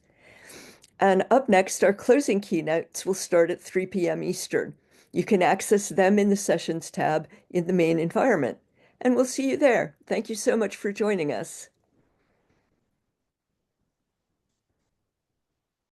A: And up next, our closing keynotes will start at 3 p.m. Eastern. You can access them in the Sessions tab in the main environment. And we'll see you there. Thank you so much for joining us.